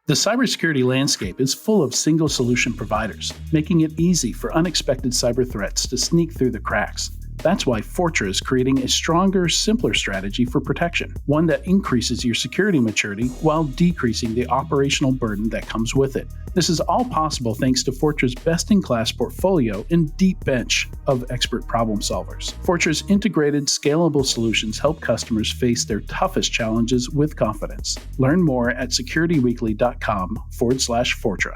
The cybersecurity landscape is full of single solution providers, making it easy for unexpected cyber threats to sneak through the cracks. That's why Fortra is creating a stronger, simpler strategy for protection, one that increases your security maturity while decreasing the operational burden that comes with it. This is all possible thanks to Fortra's best-in-class portfolio and deep bench of expert problem solvers. Fortra's integrated, scalable solutions help customers face their toughest challenges with confidence. Learn more at securityweekly.com/Fortra.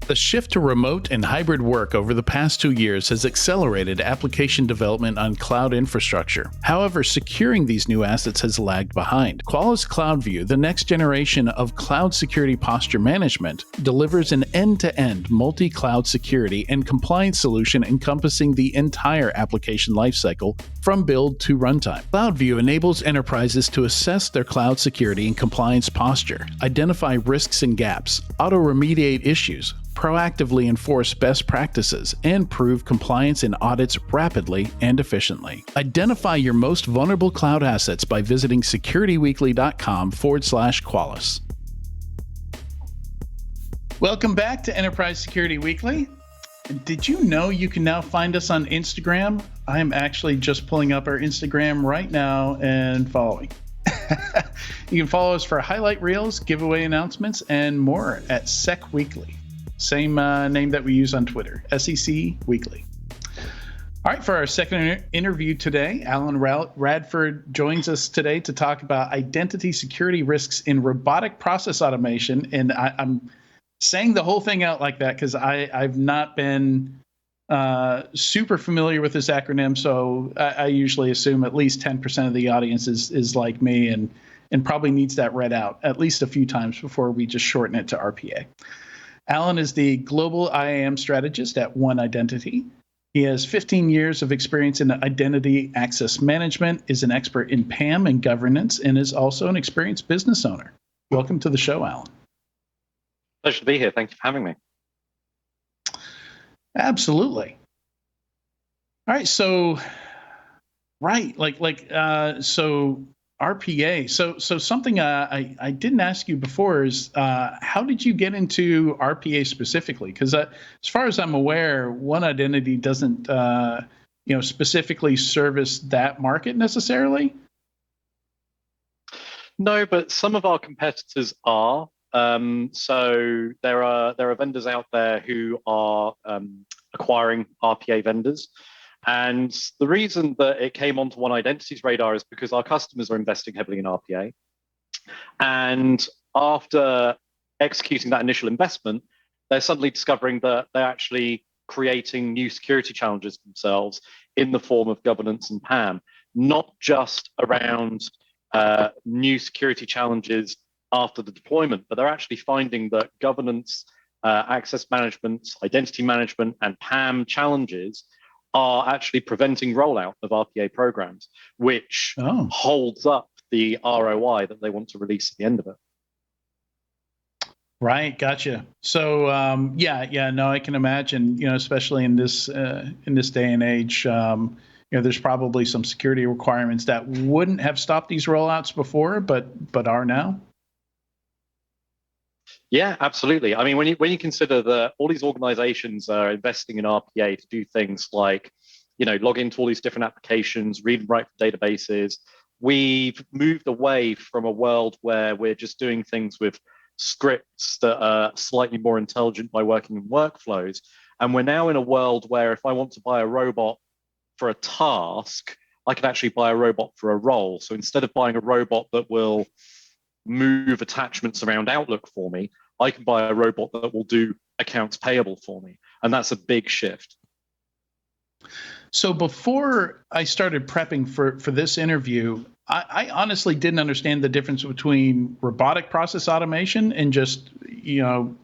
The shift to remote and hybrid work over the past 2 years has accelerated application development on cloud infrastructure. However, securing these new assets has lagged behind. Qualys CloudView, the next generation of cloud security posture management, delivers an end-to-end multi-cloud security and compliance solution encompassing the entire application lifecycle from build to runtime. CloudView enables enterprises to assess their cloud security and compliance posture, identify risks and gaps, auto-remediate issues, proactively enforce best practices, and prove compliance in audits rapidly and efficiently. Identify your most vulnerable cloud assets by visiting securityweekly.com/Qualys. Welcome back to Enterprise Security Weekly. Did you know you can now find us on Instagram? I am actually just pulling up our Instagram right now and following. You can follow us for highlight reels, giveaway announcements, and more at Sec Weekly. Same name that we use on Twitter, SEC Weekly. All right, for our second interview today, Alan Radford joins us today to talk about identity security risks in robotic process automation. And I'm saying the whole thing out like that because I've not been super familiar with this acronym, so I usually assume at least 10% of the audience is like me and probably needs that read out at least a few times before we just shorten it to RPA. Alan is the global IAM strategist at One Identity. He has 15 years of experience in identity access management, is an expert in PAM and governance, and is also an experienced business owner. Welcome to the show, Alan. Pleasure to be here. Thank you for having me. Absolutely. All right. So RPA. So something I didn't ask you before is how did you get into RPA specifically? Because as far as I'm aware, One Identity doesn't specifically service that market necessarily. No, but some of our competitors are. So there are vendors out there who are acquiring RPA vendors. And the reason that it came onto One Identity's radar is because our customers are investing heavily in RPA. And after executing that initial investment, they're suddenly discovering that they're actually creating new security challenges themselves in the form of governance and PAM, not just around new security challenges after the deployment, but they're actually finding that governance, access management, identity management, and PAM challenges are actually preventing rollout of RPA programs, which holds up the ROI that they want to release at the end of it. Right, gotcha. So no, I can imagine, especially in this day and age, there's probably some security requirements that wouldn't have stopped these rollouts before, but are now. Yeah, absolutely. I mean, when you consider that all these organizations are investing in RPA to do things like, log into all these different applications, read and write from databases, we've moved away from a world where we're just doing things with scripts that are slightly more intelligent by working in workflows. And we're now in a world where if I want to buy a robot for a task, I can actually buy a robot for a role. So instead of buying a robot that will move attachments around Outlook for me, I can buy a robot that will do accounts payable for me. And that's a big shift. So before I started prepping for this interview, I honestly didn't understand the difference between robotic process automation and just,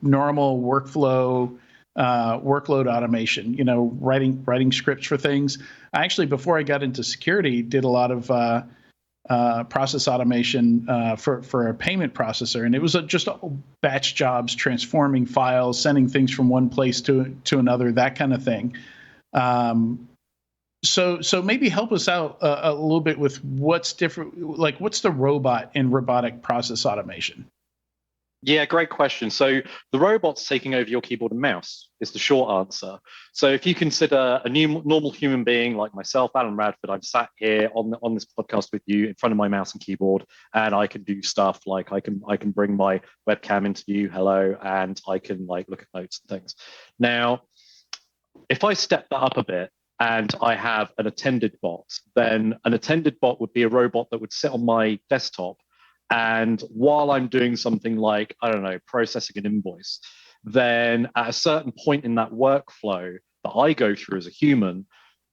normal workflow, workload automation, writing scripts for things. I actually, before I got into security, did a lot of process automation for a payment processor, and it was just batch jobs, transforming files, sending things from one place to another, that kind of thing. So maybe help us out a little bit with what's different, like what's the robot in robotic process automation? Yeah, great question. So the robot's taking over your keyboard and mouse is the short answer. So if you consider a new normal human being like myself, Alan Radford, I'm sat here on this podcast with you in front of my mouse and keyboard, and I can do stuff like I can bring my webcam into view, hello, and I can like look at notes and things. Now, if I step that up a bit and I have an attended bot, then an attended bot would be a robot that would sit on my desktop. And while I'm doing something like, I don't know, processing an invoice, then at a certain point in that workflow that I go through as a human,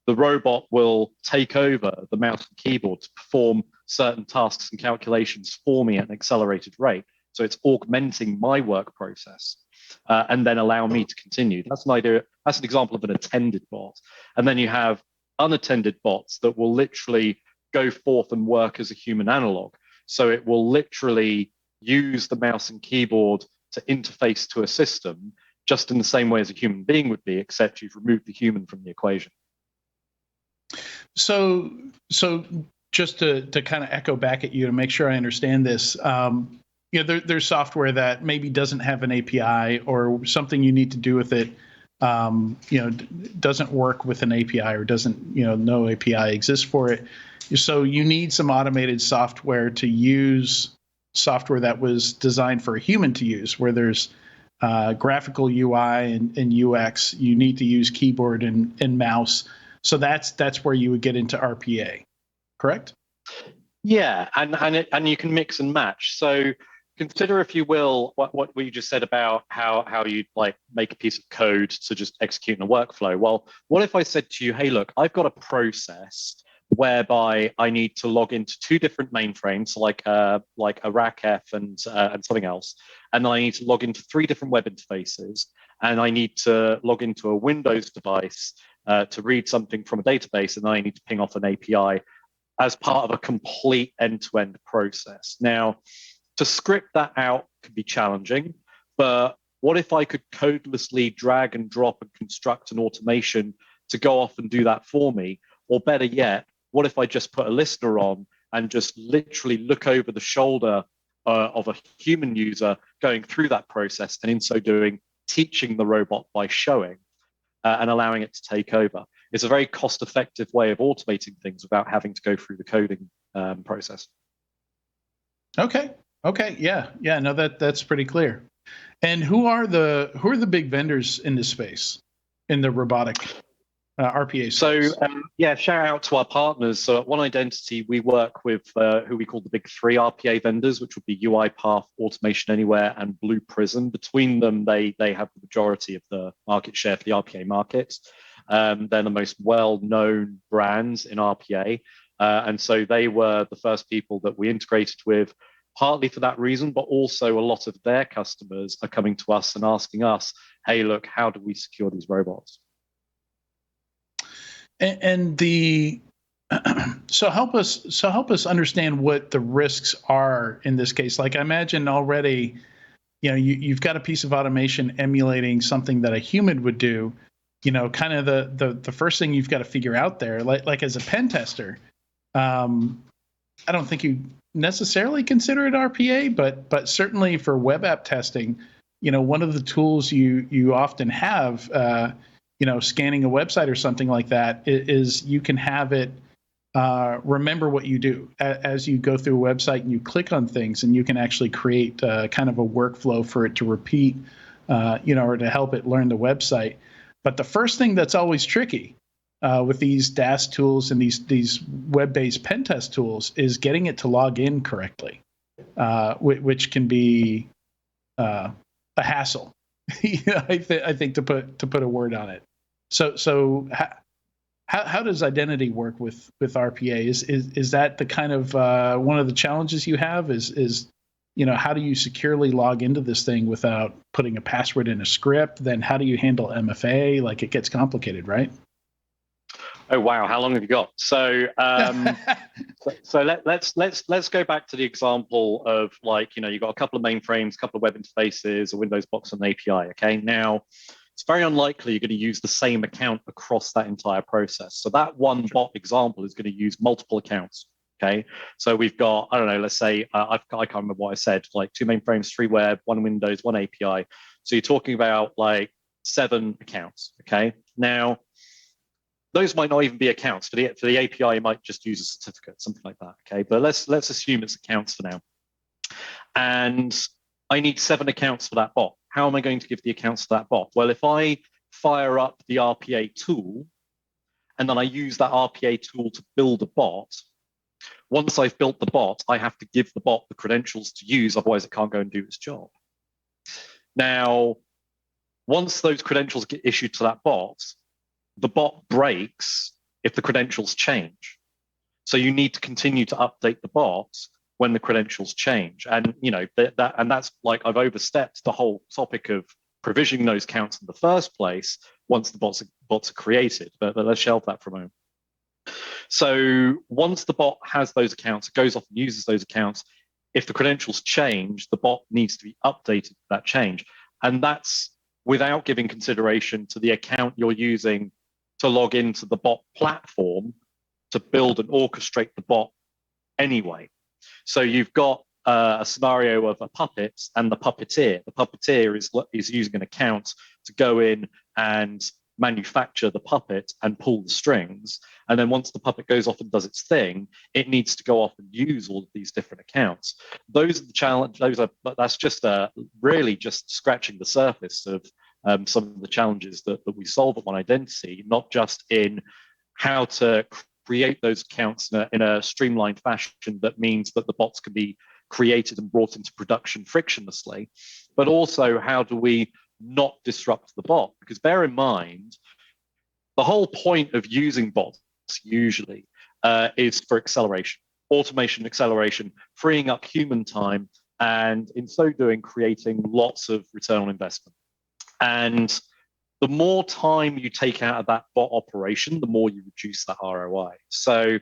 the robot will take over the mouse and keyboard to perform certain tasks and calculations for me at an accelerated rate. So it's augmenting my work process and then allow me to continue. That's an idea. That's an example of an attended bot. And then you have unattended bots that will literally go forth and work as a human analog. So it will literally use the mouse and keyboard to interface to a system just in the same way as a human being would be, except you've removed the human from the equation. So just to kind of echo back at you to make sure I understand this, there's software that maybe doesn't have an API or something you need to do with it, doesn't work with an API or doesn't, no API exists for it. So you need some automated software to use software that was designed for a human to use, where there's graphical UI and UX. You need to use keyboard and mouse. So that's where you would get into RPA, correct? Yeah, and you can mix and match. So consider, if you will, what we just said about how you like make a piece of code to just execute in a workflow. Well, what if I said to you, hey, look, I've got a process whereby I need to log into two different mainframes, like a RACF and something else, and then I need to log into three different web interfaces, and I need to log into a Windows device to read something from a database, and then I need to ping off an API as part of a complete end-to-end process. Now, to script that out could be challenging, but what if I could codelessly drag and drop and construct an automation to go off and do that for me? Or better yet, what if I just put a listener on and just literally look over the shoulder of a human user going through that process, and in so doing, teaching the robot by showing and allowing it to take over? It's a very cost-effective way of automating things without having to go through the coding process. Okay. Yeah. No, that's pretty clear. And who are the big vendors in this space, in the robotic RPA space? So shout out to our partners. So at One Identity, we work with who we call the big three RPA vendors, which would be UiPath, Automation Anywhere, and Blue Prism. Between them, they have the majority of the market share for the RPA markets. They're the most well-known brands in RPA. And so they were the first people that we integrated with, partly for that reason, but also a lot of their customers are coming to us and asking us, hey, look, how do we secure these robots? And so help us understand what the risks are in this case. Like, I imagine already, you've got a piece of automation emulating something that a human would do. Kind of the first thing you've got to figure out there, like as a pen tester, I don't think you necessarily consider it RPA, but certainly for web app testing, one of the tools you often have, scanning a website or something like that, is you can have it remember what you do as you go through a website and you click on things, and you can actually create kind of a workflow for it to repeat, or to help it learn the website. But the first thing that's always tricky with these DAS tools and these web-based pen test tools is getting it to log in correctly, which can be a hassle. I think to put a word on it. So how does identity work with RPA? Is that the kind of one of the challenges you have? Is how do you securely log into this thing without putting a password in a script? Then how do you handle MFA? Like, it gets complicated, right? Oh wow, how long have you got? So let's go back to the example of, like, you've got a couple of mainframes, a couple of web interfaces, a Windows box, and an API. Okay, now it's very unlikely you're going to use the same account across that entire process. So that one bot example is going to use multiple accounts. Okay, so we've got, I don't know, let's say, I can't remember what I said, like 2 mainframes, 3 web, 1 Windows, 1 API. So you're talking about like 7 accounts. Okay, now those might not even be accounts. For the API, you might just use a certificate, something like that. Okay, but let's assume it's accounts for now. And I need 7 accounts for that bot. How am I going to give the accounts to that bot? Well, if I fire up the RPA tool, and then I use that RPA tool to build a bot, once I've built the bot, I have to give the bot the credentials to use, otherwise it can't go and do its job. Now, once those credentials get issued to that bot, the bot breaks if the credentials change. So you need to continue to update the bot when the credentials change. And that's like, I've overstepped the whole topic of provisioning those accounts in the first place once the bots are created. But let's shelve that for a moment. So once the bot has those accounts, it goes off and uses those accounts. If the credentials change, the bot needs to be updated to that change. And that's without giving consideration to the account you're using to log into the bot platform to build and orchestrate the bot anyway. So you've got a scenario of a puppet and the puppeteer. The puppeteer is using an account to go in and manufacture the puppet and pull the strings. And then once the puppet goes off and does its thing, it needs to go off and use all of these different accounts. Those are the challenge. That's just really just scratching the surface of some of the challenges that we solve at One Identity, not just in how to create those accounts in a streamlined fashion that means that the bots can be created and brought into production frictionlessly, but also how do we not disrupt the bot? Because bear in mind, the whole point of using bots usually is for acceleration, automation, acceleration, freeing up human time, and in so doing, creating lots of return on investment. And the more time you take out of that bot operation, the more you reduce that ROI. So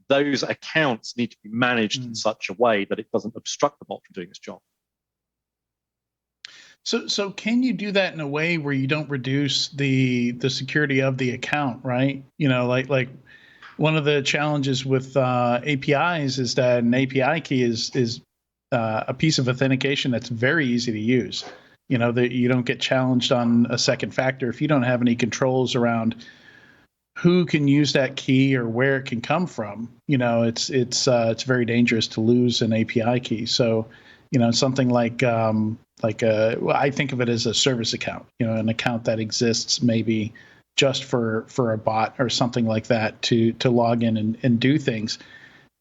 those accounts need to be managed in such a way that it doesn't obstruct the bot from doing its job. So can you do that in a way where you don't reduce the security of the account, right? Like one of the challenges with APIs is that an API key is a piece of authentication that's very easy to use. That you don't get challenged on a second factor if you don't have any controls around who can use that key or where it can come from. It's very dangerous to lose an API key. So, something like I think of it as a service account. An account that exists maybe just for a bot or something like that to log in and do things.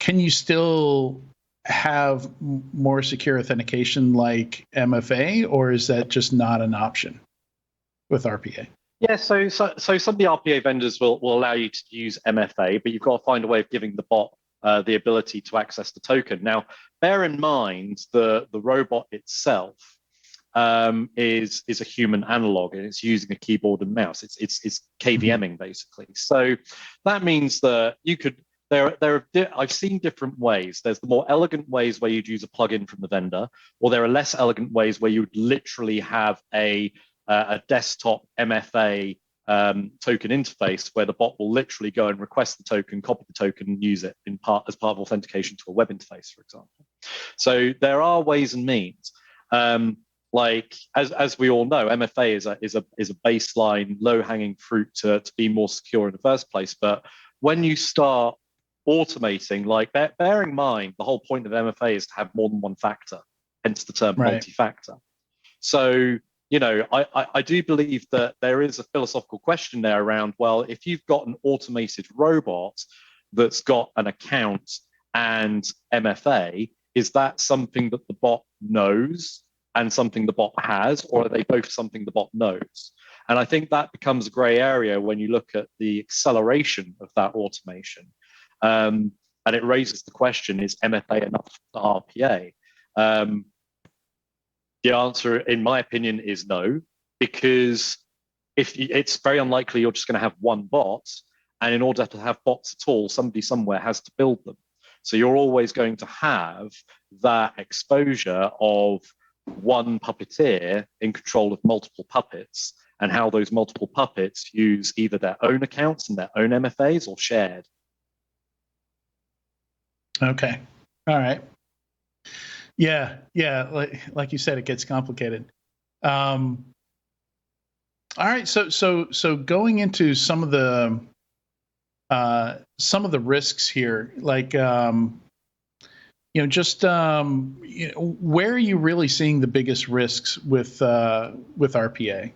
Can you still have more secure authentication like MFA, or is that just not an option with RPA? Yeah, so some of the RPA vendors will allow you to use MFA, but you've got to find a way of giving the bot the ability to access the token. Now, bear in mind the robot itself is a human analog, and it's using a keyboard and mouse. It's KVMing basically. So that means that you could. I've seen different ways. There's the more elegant ways where you'd use a plugin from the vendor, or there are less elegant ways where you would literally have a desktop MFA token interface where the bot will literally go and request the token, copy the token, and use it as part of authentication to a web interface, for example. So there are ways and means. Like as we all know, MFA is a baseline, low-hanging fruit to be more secure in the first place. But when you start automating, like bear in mind, the whole point of MFA is to have more than one factor, hence the term multi-factor. So, I do believe that there is a philosophical question there around, well, if you've got an automated robot that's got an account and MFA, is that something that the bot knows and something the bot has, or are they both something the bot knows? And I think that becomes a gray area when you look at the acceleration of that automation. And it raises the question, is MFA enough for RPA? The answer, in my opinion, is no, because it's very unlikely you're just going to have one bot. And in order to have bots at all, somebody somewhere has to build them. So you're always going to have that exposure of one puppeteer in control of multiple puppets, and how those multiple puppets use either their own accounts and their own MFAs or shared. Okay. All right. Yeah. Yeah. Like you said, it gets complicated. All right. So going into some of the risks here, like just where are you really seeing the biggest risks with RPA?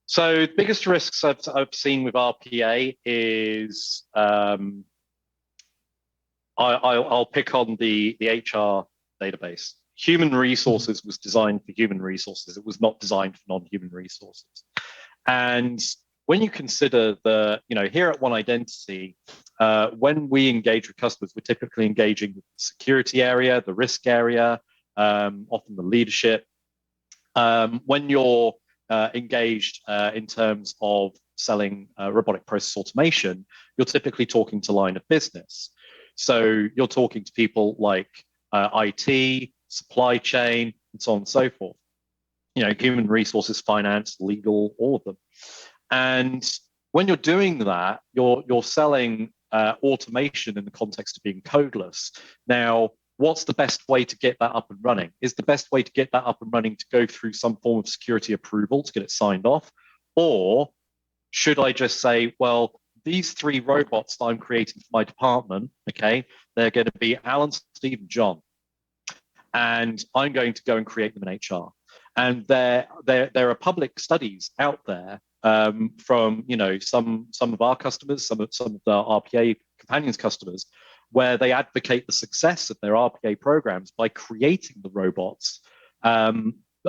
So the biggest risks I've seen with RPA is I'll pick on the HR database. Human resources was designed for human resources. It was not designed for non-human resources. And when you consider here at One Identity, when we engage with customers, we're typically engaging with the security area, the risk area, often the leadership. When you're engaged in terms of selling robotic process automation, you're typically talking to line of business. So you're talking to people like IT, supply chain, and so on and so forth. Human resources, finance, legal, all of them. And when you're doing that, you're selling automation in the context of being codeless. Now, what's the best way to get that up and running? Is the best way to get that up and running to go through some form of security approval to get it signed off? Or should I just say, well, these 3 robots that I'm creating for my department, okay, they're going to be Alan, Steve, and John. And I'm going to go and create them in HR. And there are public studies out there from some of our customers, some of the RPA companions customers, where they advocate the success of their RPA programs by creating the robots,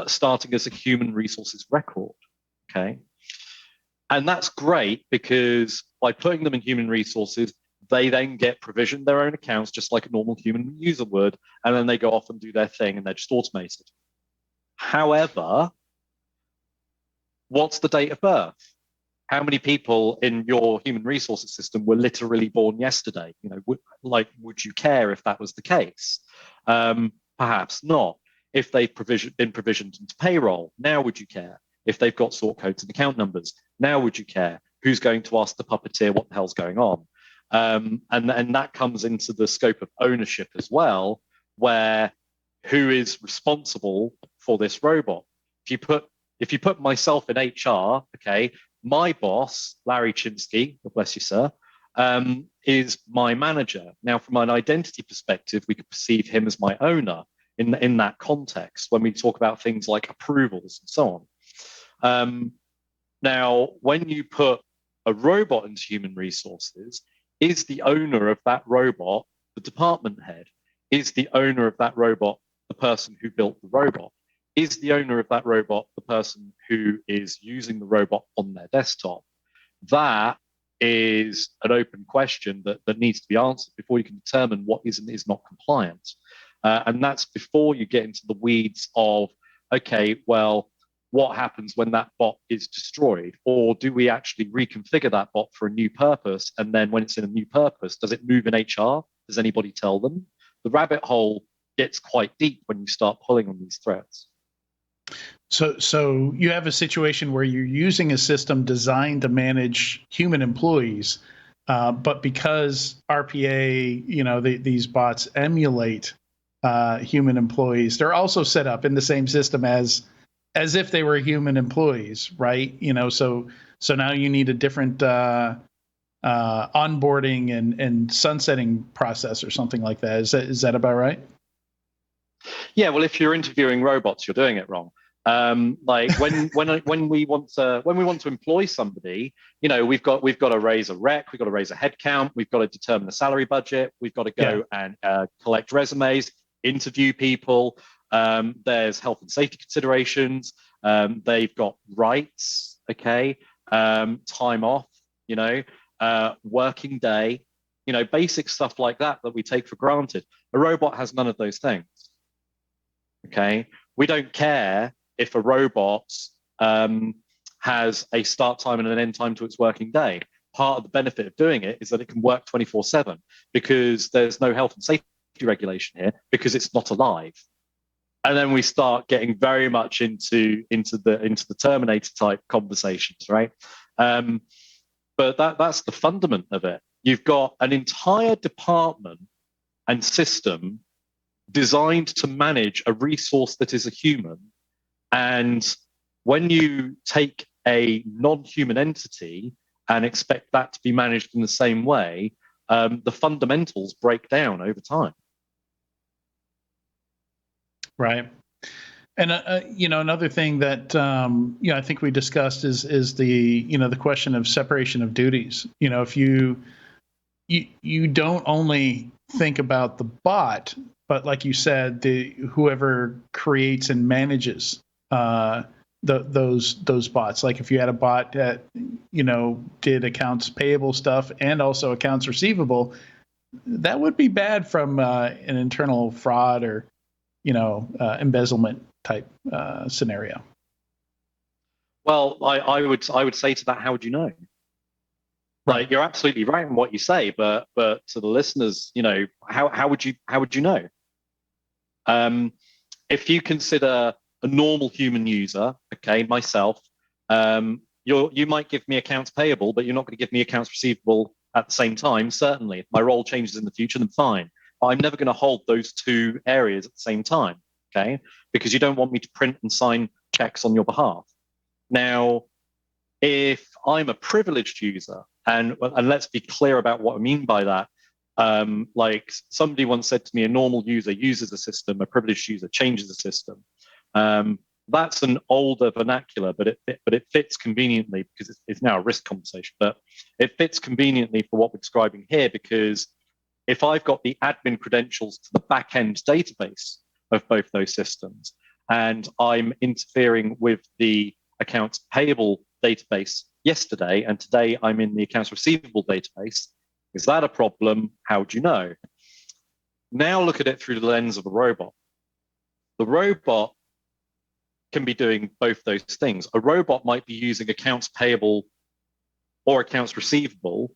starting as a human resources record. Okay, and that's great because by putting them in human resources, they then get provisioned their own accounts just like a normal human user would, and then they go off and do their thing, and they're just automated. However, what's the date of birth? How many people in your human resources system were literally born yesterday? Would you care if that was the case? Perhaps not. If they've been provisioned into payroll, now would you care? If they've got sort codes and account numbers, now would you care? Who's going to ask the puppeteer what the hell's going on? And that comes into the scope of ownership as well, where who is responsible for this robot? If you put myself in HR, okay, my boss, Larry Chinsky, God bless you, sir, is my manager. Now, from an identity perspective, we could perceive him as my owner in that context when we talk about things like approvals and so on. Now, when you put a robot into human resources, is the owner of that robot the department head? Is the owner of that robot the person who built the robot? Is the owner of that robot the person who is using the robot on their desktop? That is an open question that needs to be answered before you can determine what is and is not compliant. And that's before you get into the weeds of, okay, well, what happens when that bot is destroyed? Or do we actually reconfigure that bot for a new purpose? And then when it's in a new purpose, does it move in HR? Does anybody tell them? The rabbit hole gets quite deep when you start pulling on these threads. So you have a situation where you're using a system designed to manage human employees, but because RPA, these bots emulate human employees, they're also set up in the same system as if they were human employees, right? So now you need a different onboarding and sunsetting process or something like that. Is that about right? Yeah, well, if you're interviewing robots, you're doing it wrong. Like when we want to employ somebody, we've got to raise a rec, we've got to raise a headcount, we've got to determine the salary budget, we've got to go and collect resumes, interview people. There's health and safety considerations. They've got rights, okay, time off, working day, basic stuff like that we take for granted. A robot has none of those things. Okay, we don't care if a robot has a start time and an end time to its working day. Part of the benefit of doing it is that it can work 24/7 because there's no health and safety regulation here because it's not alive. And then we start getting very much into the Terminator type conversations, right? But that's the fundament of it. You've got an entire department and system designed to manage a resource that is a human. And when you take a non-human entity and expect that to be managed in the same way, the fundamentals break down over time. Right. And another thing that I think we discussed is the the question of separation of duties. If you don't only think about the bot, but like you said, whoever creates and manages those bots. Like if you had a bot that did accounts payable stuff and also accounts receivable, that would be bad from an internal fraud or embezzlement type scenario. Well, I would say to that, how would you know? Like, you're absolutely right in what you say, but to the listeners, how would you know? If you consider a normal human user, okay, myself, you might give me accounts payable, but you're not going to give me accounts receivable at the same time. Certainly, if my role changes in the future, then fine. But I'm never going to hold those two areas at the same time, okay? Because you don't want me to print and sign checks on your behalf. Now, if I'm a privileged user, and let's be clear about what I mean by that. Like somebody once said to me, a normal user uses a system, a privileged user changes the system. That's an older vernacular, but it fits conveniently because it's now a risk conversation. But it fits conveniently for what we're describing here, because if I've got the admin credentials to the back-end database of both those systems, and I'm interfering with the accounts payable database yesterday, and today I'm in the accounts receivable database, is that a problem? How would you know? Now look at it through the lens of a robot. The robot can be doing both those things. A robot might be using accounts payable or accounts receivable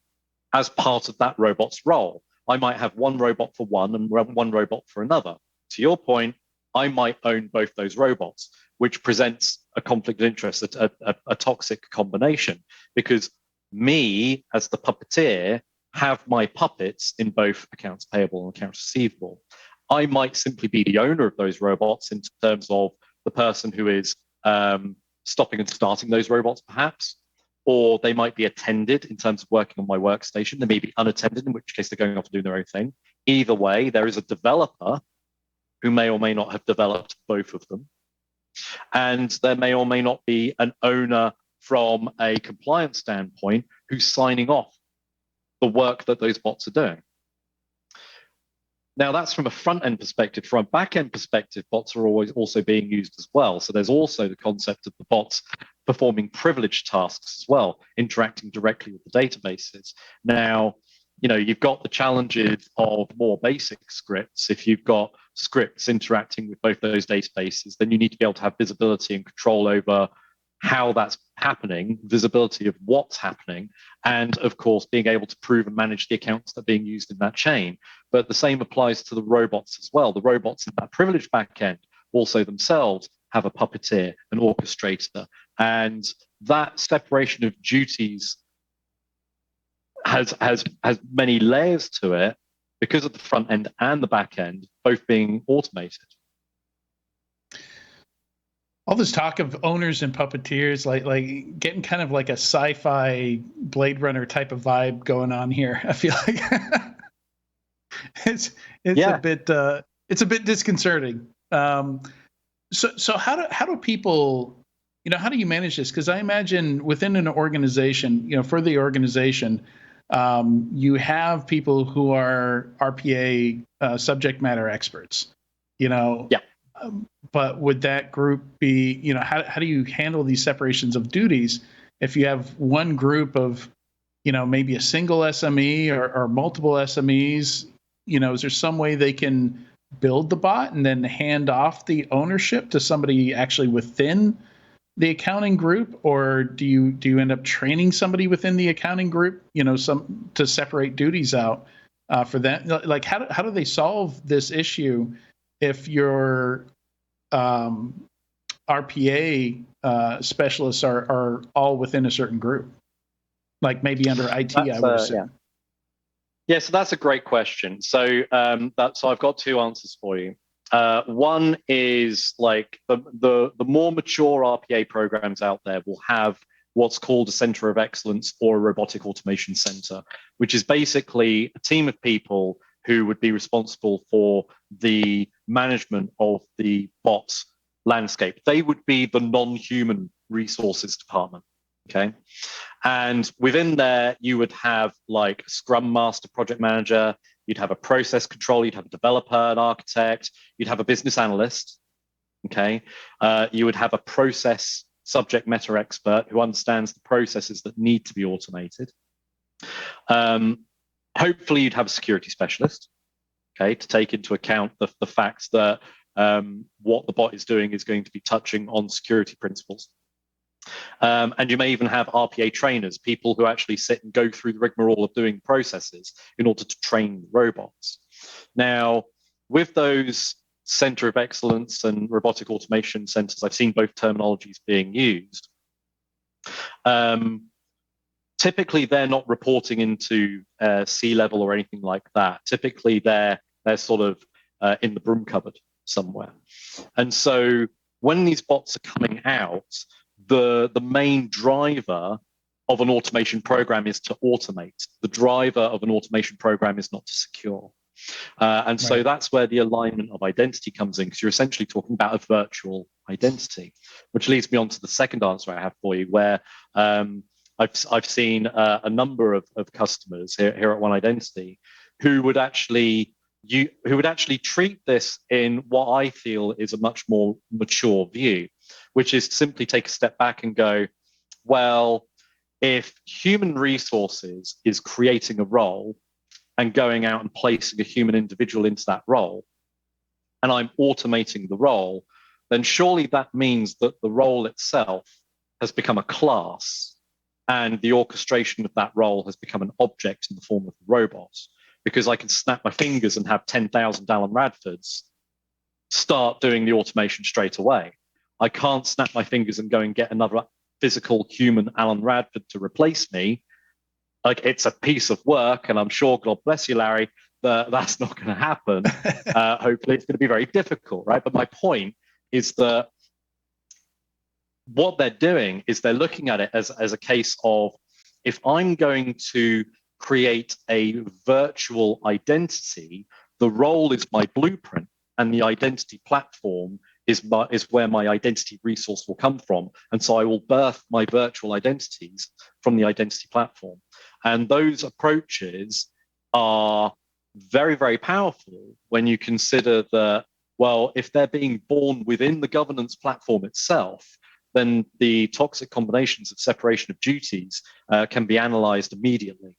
as part of that robot's role. I might have one robot for one and one robot for another. To your point, I might own both those robots, which presents a conflict of interest, a toxic combination, because me as the puppeteer have my puppets in both accounts payable and accounts receivable. I might simply be the owner of those robots in terms of the person who is stopping and starting those robots, perhaps, or they might be attended in terms of working on my workstation. They may be unattended, in which case they're going off to do their own thing. Either way, there is a developer who may or may not have developed both of them. And there may or may not be an owner from a compliance standpoint who's signing off the work that those bots are doing. Now, that's from a front-end perspective. From a back-end perspective, bots are always also being used as well. So there's also the concept of the bots performing privileged tasks as well, interacting directly with the databases. Now, you've got the challenges of more basic scripts. If you've got scripts interacting with both those databases, then you need to be able to have visibility and control over how that's happening, visibility of what's happening, and of course, being able to prove and manage the accounts that are being used in that chain. But the same applies to the robots as well. The robots in that privileged backend also themselves have a puppeteer, an orchestrator, and that separation of duties has many layers to it because of the front end and the back end both being automated. All this talk of owners and puppeteers, like getting kind of like a sci-fi Blade Runner type of vibe going on here. I feel like it's a bit disconcerting. So how do people, how do you manage this? Because I imagine within an organization, for the organization, you have people who are RPA subject matter experts. Yeah. But would that group be, how do you handle these separations of duties if you have one group of, maybe a single SME or multiple SMEs? Is there some way they can build the bot and then hand off the ownership to somebody actually within the accounting group, or do you end up training somebody within the accounting group, to separate duties out for that? Like, how do they solve this issue if your RPA specialists are all within a certain group, like maybe under IT? I would assume. Yeah, so that's a great question. So so I've got two answers for you. One is like the more mature RPA programs out there will have what's called a center of excellence or a robotic automation center, which is basically a team of people who would be responsible for the management of the bots landscape. They would be the non-human resources department. Okay. And within there, you would have like a Scrum Master, project manager, you'd have a process control, you'd have a developer, an architect, you'd have a business analyst. Okay. You would have a process subject matter expert who understands the processes that need to be automated. Hopefully, you'd have a security specialist, okay, to take into account the fact that what the bot is doing is going to be touching on security principles. And you may even have RPA trainers, people who actually sit and go through the rigmarole of doing processes in order to train robots. Now, with those center of excellence and robotic automation centers, I've seen both terminologies being used. Typically, they're not reporting into C-level or anything like that. Typically, they're sort of in the broom cupboard somewhere. And so when these bots are coming out, the main driver of an automation program is to automate. The driver of an automation program is not to secure. And so that's where the alignment of identity comes in, because you're essentially talking about a virtual identity, which leads me on to the second answer I have for you, where I've seen a number of customers here at One Identity who would actually treat this in what I feel is a much more mature view, which is to simply take a step back and go, well, if human resources is creating a role and going out and placing a human individual into that role, and I'm automating the role, then surely that means that the role itself has become a class, and the orchestration of that role has become an object in the form of robots. Because I can snap my fingers and have 10,000 Alan Radfords start doing the automation straight away. I can't snap my fingers and go and get another physical human Alan Radford to replace me. Like, it's a piece of work, and I'm sure, God bless you, Larry, that's not going to happen. Hopefully, it's going to be very difficult, right? But my point is that what they're doing is they're looking at it as a case of, if I'm going to create a virtual identity, the role is my blueprint, and the identity platform is where my identity resource will come from. And so I will birth my virtual identities from the identity platform. And those approaches are very, very powerful when you consider that, well, if they're being born within the governance platform itself, then the toxic combinations of separation of duties can be analyzed immediately.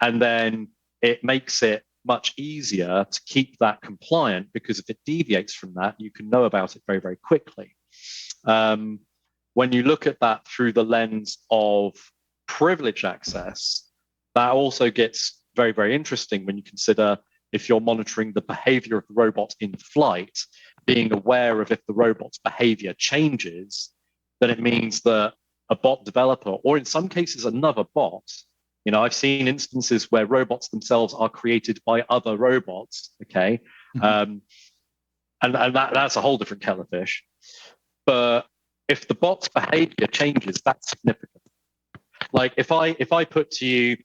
And then it makes it much easier to keep that compliant, because if it deviates from that, you can know about it very, very quickly. When you look at that through the lens of privileged access, that also gets very, very interesting when you consider, if you're monitoring the behavior of the robot in flight, being aware of if the robot's behavior changes, then it means that a bot developer, or in some cases another bot, you know, I've seen instances where robots themselves are created by other robots, okay? Mm-hmm. And that's a whole different kettle of fish. But if the bot's behavior changes, that's significant. Like, if I put to you,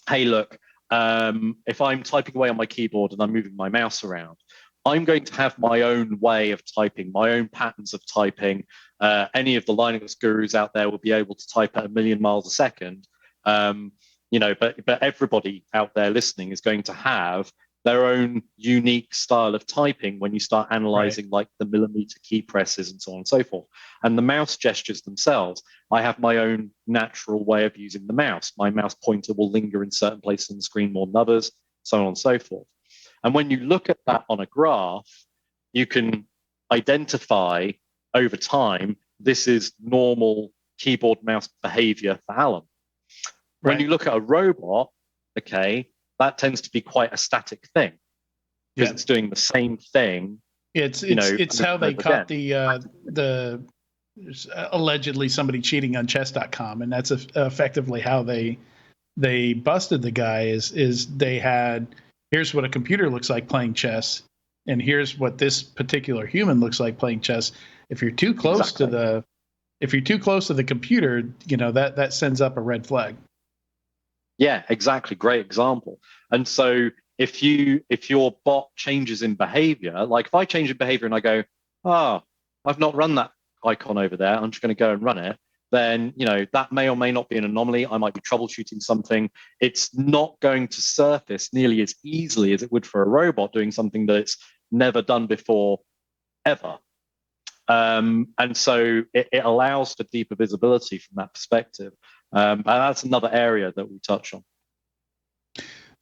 hey, look, if I'm typing away on my keyboard and I'm moving my mouse around, I'm going to have my own way of typing, my own patterns of typing. Any of the Linux gurus out there will be able to type at 1,000,000 miles a second. You know, but everybody out there listening is going to have their own unique style of typing when you start analyzing like the millimeter key presses and so on and so forth. And the mouse gestures themselves, I have my own natural way of using the mouse. My mouse pointer will linger in certain places on the screen more than others, so on and so forth. And when you look at that on a graph, you can identify over time, this is normal keyboard mouse behavior for Alan. When you look at a robot, okay, that tends to be quite a static thing, because it's doing the same thing. It's how they caught the allegedly somebody cheating on chess.com, and that's effectively how they they busted the guy is they had, here's what a computer looks like playing chess, and here's what this particular human looks like playing chess. If you're too close to the computer, that sends up a red flag. Yeah, exactly. Great example. And so if your bot changes in behavior, like if I change in behavior and I go, oh, I've not run that icon over there, I'm just going to go and run it, then that may or may not be an anomaly. I might be troubleshooting something. It's not going to surface nearly as easily as it would for a robot doing something that it's never done before, ever. And so it allows for deeper visibility from that perspective. And that's another area that we touch on.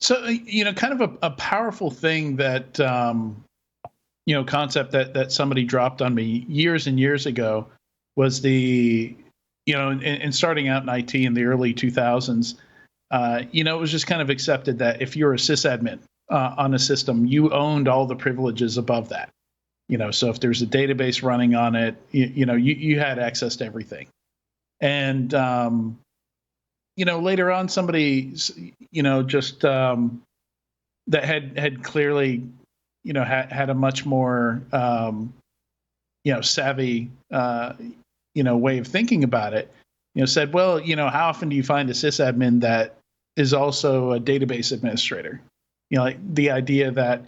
So, kind of a powerful thing that, concept that somebody dropped on me years and years ago was the, in starting out in IT in the early 2000s, it was just kind of accepted that if you're a sysadmin on a system, you owned all the privileges above that. So if there's a database running on it, you had access to everything. And, later on, somebody, just that had clearly, had a much more, savvy, way of thinking about it, said, well, how often do you find a sysadmin that is also a database administrator? Like the idea that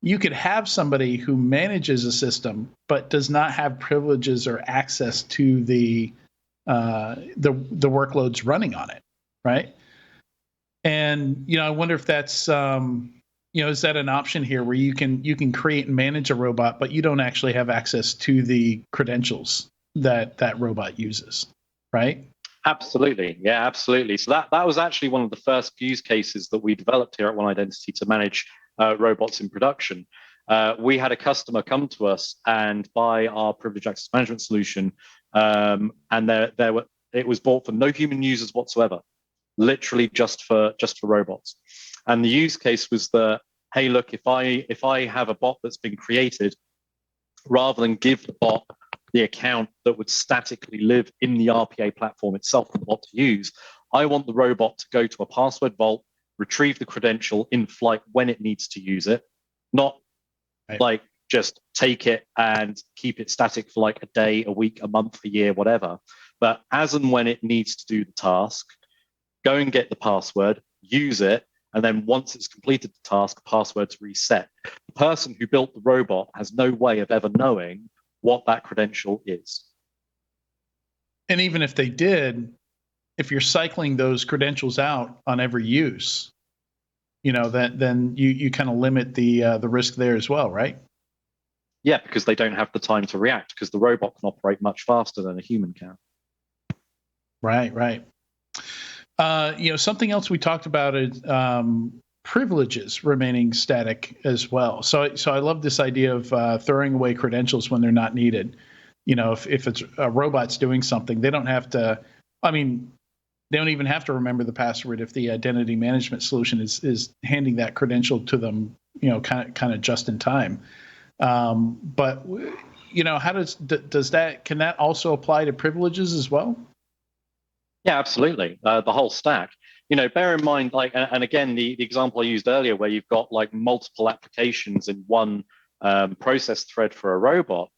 you could have somebody who manages a system but does not have privileges or access to the workloads running on it, right? And I wonder if that's is that an option here where you can create and manage a robot, but you don't actually have access to the credentials that robot uses, right? Absolutely. Yeah, absolutely. So that was actually one of the first use cases that we developed here at One Identity to manage robots in production. We had a customer come to us and buy our privileged access management solution, and it was bought for no human users whatsoever, literally just for robots. And the use case was that, hey, look, if I have a bot that's been created, rather than give the bot the account that would statically live in the RPA platform itself for the bot to use, I want the robot to go to a password vault, retrieve the credential in flight when it needs to use it, not like just take it and keep it static for like a day, a week, a month, a year, whatever. But as and when it needs to do the task, go and get the password, use it, and then once it's completed the task, password's reset. The person who built the robot has no way of ever knowing what that credential is. And even if they did, if you're cycling those credentials out on every use, then you kind of limit the risk there as well, right? Yeah, because they don't have the time to react, because the robot can operate much faster than a human can. Right. Something else we talked about is privileges remaining static as well. So I love this idea of throwing away credentials when they're not needed. If it's a robot's doing something, they don't have to. I mean, they don't even have to remember the password if the identity management solution is handing that credential to them, kind of just in time. But how does that, can that also apply to privileges as well? Yeah, absolutely. The whole stack. Bear in mind, and again, the example I used earlier, where you've got like multiple applications in one process thread for a robot.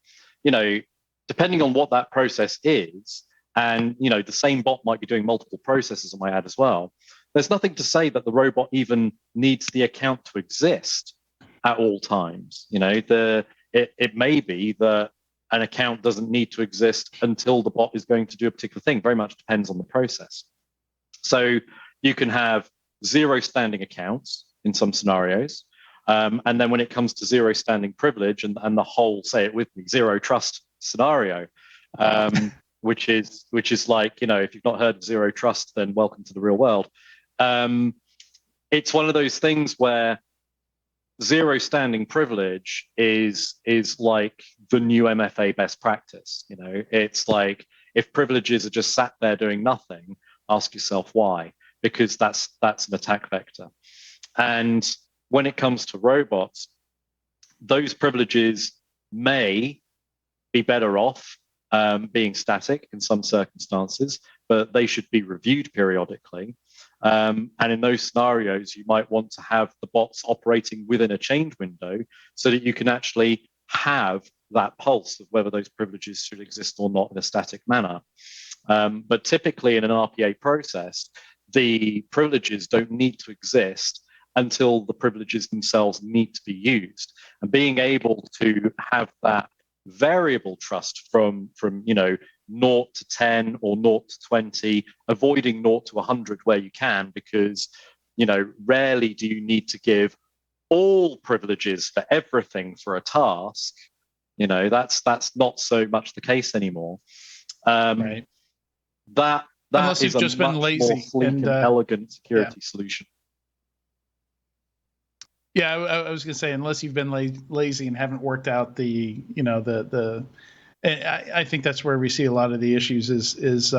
Depending on what that process is, and the same bot might be doing multiple processes, I might add as well. There's nothing to say that the robot even needs the account to exist at all times. It may be that an account doesn't need to exist until the bot is going to do a particular thing. Very much depends on the process. So you can have zero standing accounts in some scenarios. And then when it comes to zero standing privilege and the whole, say it with me, zero trust scenario, which is like, if you've not heard of zero trust, then welcome to the real world. It's one of those things where zero standing privilege is like the new MFA best practice. It's like, if privileges are just sat there doing nothing, ask yourself why, because that's an attack vector. And when it comes to robots, those privileges may be better off being static in some circumstances, but they should be reviewed periodically. And in those scenarios, you might want to have the bots operating within a change window so that you can actually have that pulse of whether those privileges should exist or not in a static manner. But typically in an RPA process, the privileges don't need to exist until the privileges themselves need to be used. And being able to have that variable trust from 0 to 10 or 0 to 20, avoiding 0 to 100 where you can, because rarely do you need to give all privileges for everything for a task. That's not so much the case anymore. Right. That Unless is you've just been much lazy more sleek and elegant security solution. Yeah, I was going to say, unless you've been lazy and haven't worked out the I think that's where we see a lot of the issues is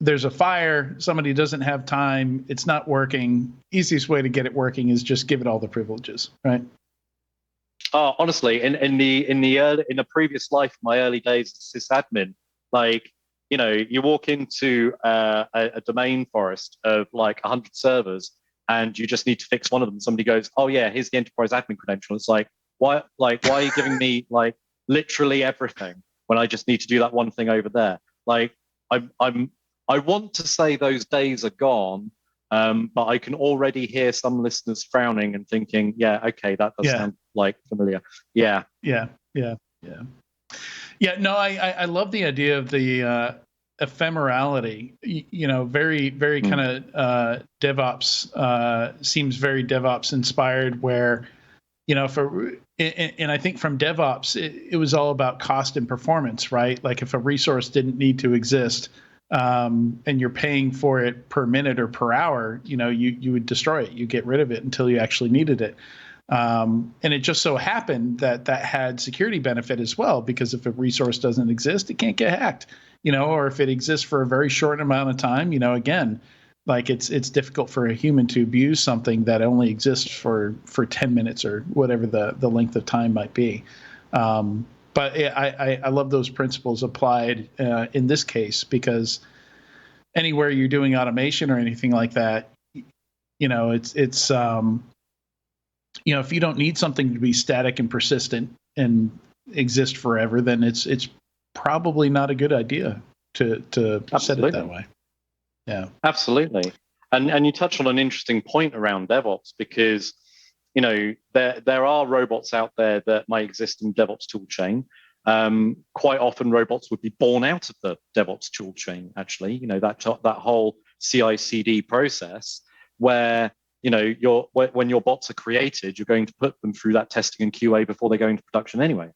there's a fire, somebody doesn't have time, it's not working. Easiest way to get it working is just give it all the privileges, right? Honestly, in the previous life, my early days as sysadmin, you walk into a domain forest of like 100 servers, and you just need to fix one of them. Somebody goes, "Oh yeah, here's the enterprise admin credential." It's like, why are you giving me like literally everything when I just need to do that one thing over there? Like, I want to say those days are gone, but I can already hear some listeners frowning and thinking, "Yeah, okay, that does sound like familiar." Yeah. No, I love the idea of the ephemerality. Very very kind of DevOps seems very DevOps inspired. Where and I think from DevOps it was all about cost and performance, right? Like if a resource didn't need to exist, and you're paying for it per minute or per hour, you would destroy it. You get rid of it until you actually needed it. And it just so happened that had security benefit as well, because if a resource doesn't exist, it can't get hacked, or if it exists for a very short amount of time, again, like it's difficult for a human to abuse something that only exists for 10 minutes or whatever the length of time might be. But I love those principles applied in this case, because anywhere you're doing automation or anything like that, it's if you don't need something to be static and persistent and exist forever, then it's probably not a good idea to set it that way. Yeah, absolutely. And you touch on an interesting point around DevOps, because there are robots out there that might exist in DevOps tool chain. Quite often, robots would be born out of the DevOps tool chain. Actually, that whole CI/CD process where when your bots are created, you're going to put them through that testing and QA before they go into production anyway.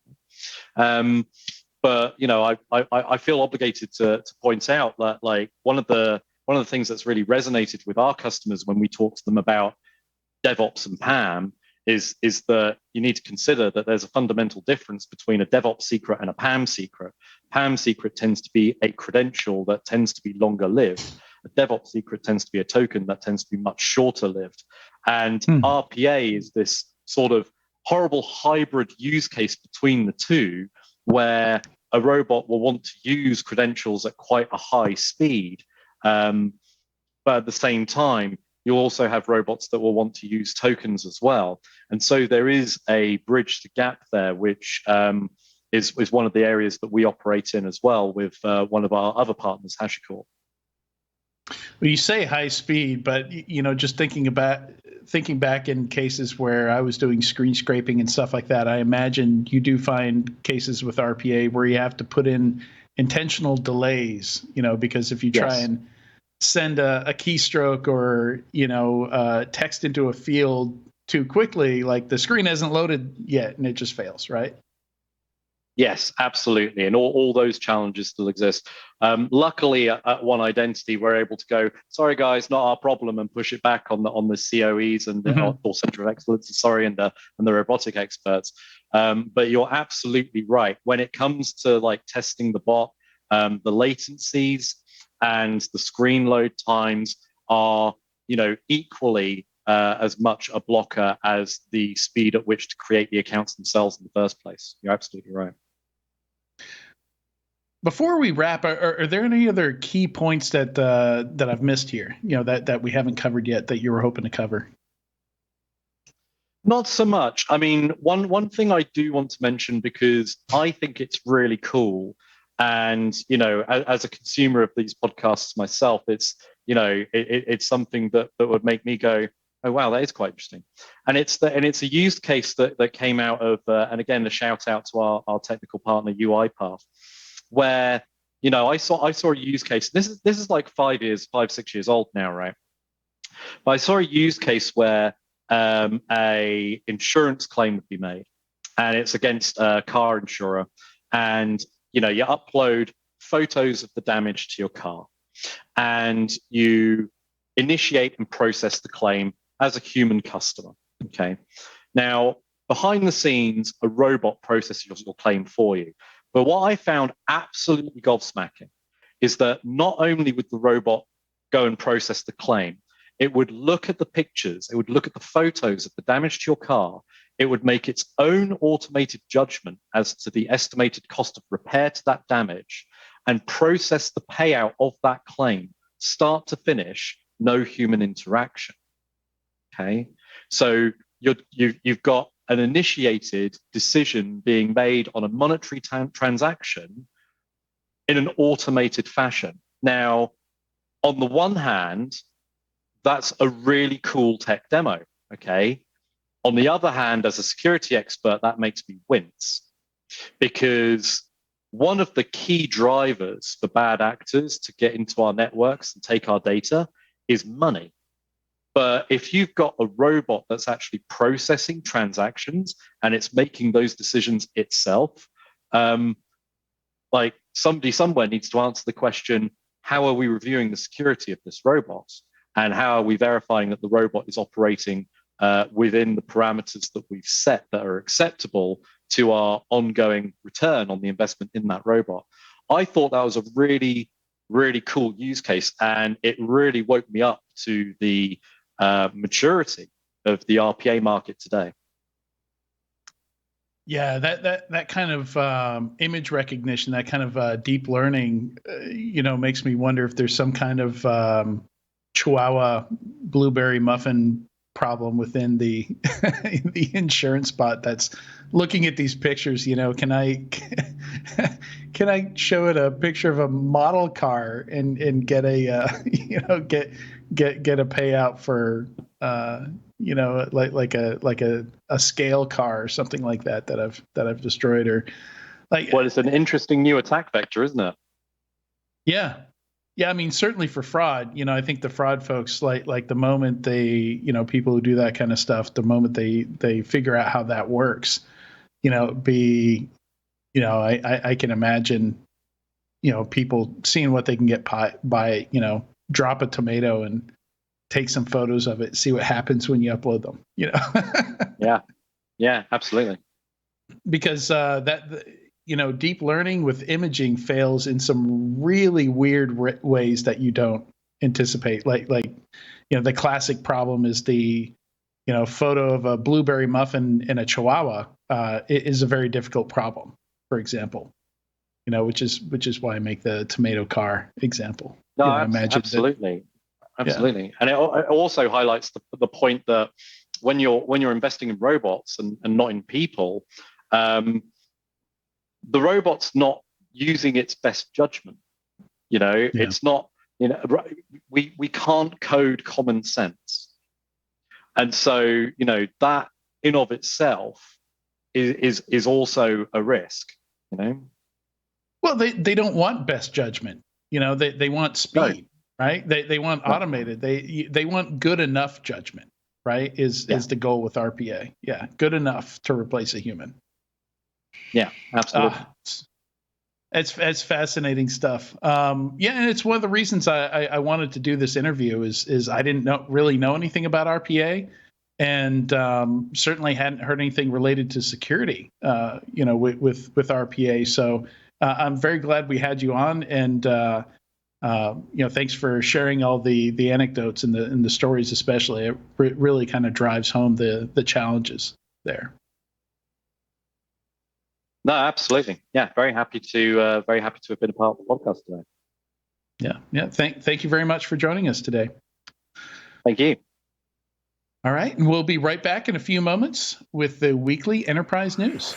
But I feel obligated to point out that like one of the things that's really resonated with our customers when we talk to them about DevOps and PAM is that you need to consider that there's a fundamental difference between a DevOps secret and a PAM secret. PAM secret tends to be a credential that tends to be longer lived. A DevOps secret tends to be a token that tends to be much shorter lived. And RPA is this sort of horrible hybrid use case between the two, where a robot will want to use credentials at quite a high speed. But at the same time, you'll also have robots that will want to use tokens as well. And so there is a bridge to gap there, which is one of the areas that we operate in as well with one of our other partners, HashiCorp. Well, you say high speed, but just thinking back in cases where I was doing screen scraping and stuff like that, I imagine you do find cases with RPA where you have to put in intentional delays, because if you try and send a keystroke or text into a field too quickly, like the screen hasn't loaded yet and it just fails, right? Yes, absolutely. And all those challenges still exist. Luckily, at One Identity, we're able to go, sorry, guys, not our problem, and push it back on the COEs and or Center of Excellence, and the robotic experts. But you're absolutely right. When it comes to like testing the bot, the latencies and the screen load times are, equally as much a blocker as the speed at which to create the accounts themselves in the first place. You're absolutely right. Before we wrap, are there any other key points that I've missed here? That we haven't covered yet that you were hoping to cover? Not so much. I mean, one thing I do want to mention, because I think it's really cool, and as a consumer of these podcasts myself, it's something that would make me go, oh wow, that is quite interesting. And it's a use case that came out of, and again, a shout out to our technical partner UiPath, where I saw a use case. This is like 5, 6 years old now, right? But I saw a use case where a insurance claim would be made, and it's against a car insurer, and you upload photos of the damage to your car, and you initiate and process the claim as a human customer. Okay, now behind the scenes, a robot processes your claim for you. But what I found absolutely gobsmacking is that not only would the robot go and process the claim, it would look at the pictures, it would look at the photos of the damage to your car, it would make its own automated judgment as to the estimated cost of repair to that damage, and process the payout of that claim, start to finish, no human interaction. Okay, so you've got an initiated decision being made on a monetary transaction in an automated fashion. Now, on the one hand, that's a really cool tech demo, okay? On the other hand, as a security expert, that makes me wince, because one of the key drivers for bad actors to get into our networks and take our data is money. But if you've got a robot that's actually processing transactions and it's making those decisions itself, like somebody somewhere needs to answer the question, how are we reviewing the security of this robot? And how are we verifying that the robot is operating within the parameters that we've set that are acceptable to our ongoing return on the investment in that robot? I thought that was a really, really cool use case, and it really woke me up to the maturity of the RPA market today. Yeah, that kind of image recognition, that kind of deep learning, makes me wonder if there's some kind of Chihuahua blueberry muffin problem within the the insurance bot that's looking at these pictures. Can I show it a picture of a model car and get a get a payout for like a scale car or something like that I've destroyed, or like. Well, it's an interesting new attack vector, isn't it? Yeah. I mean, certainly for fraud, I think the fraud folks, like the moment they, people who do that kind of stuff, the moment they figure out how that works, I can imagine, people seeing what they can get by, drop a tomato and take some photos of it, see what happens when you upload them, Yeah, absolutely. Because deep learning with imaging fails in some really weird ways that you don't anticipate. Like the classic problem is the photo of a blueberry muffin in a Chihuahua is a very difficult problem, for example. Which is why I make the tomato car example. No, absolutely. Absolutely. Yeah. And it also highlights the point that when you're investing in robots and not in people, the robot's not using its best judgment. It's not, we can't code common sense. And so, that in of itself is also a risk, Well, they don't want best judgment. They want speed, right? They want automated. They want good enough judgment, right? Is the goal with RPA. Yeah, good enough to replace a human. Yeah, absolutely. It's fascinating stuff. And it's one of the reasons I wanted to do this interview is I didn't really know anything about RPA, and certainly hadn't heard anything related to security, with RPA. So I'm very glad we had you on, and thanks for sharing all the anecdotes and the stories, especially. It really kind of drives home the challenges there. No, absolutely. Yeah, very happy to have been a part of the podcast today. Yeah. Thank you very much for joining us today. Thank you. All right, and we'll be right back in a few moments with the weekly enterprise news.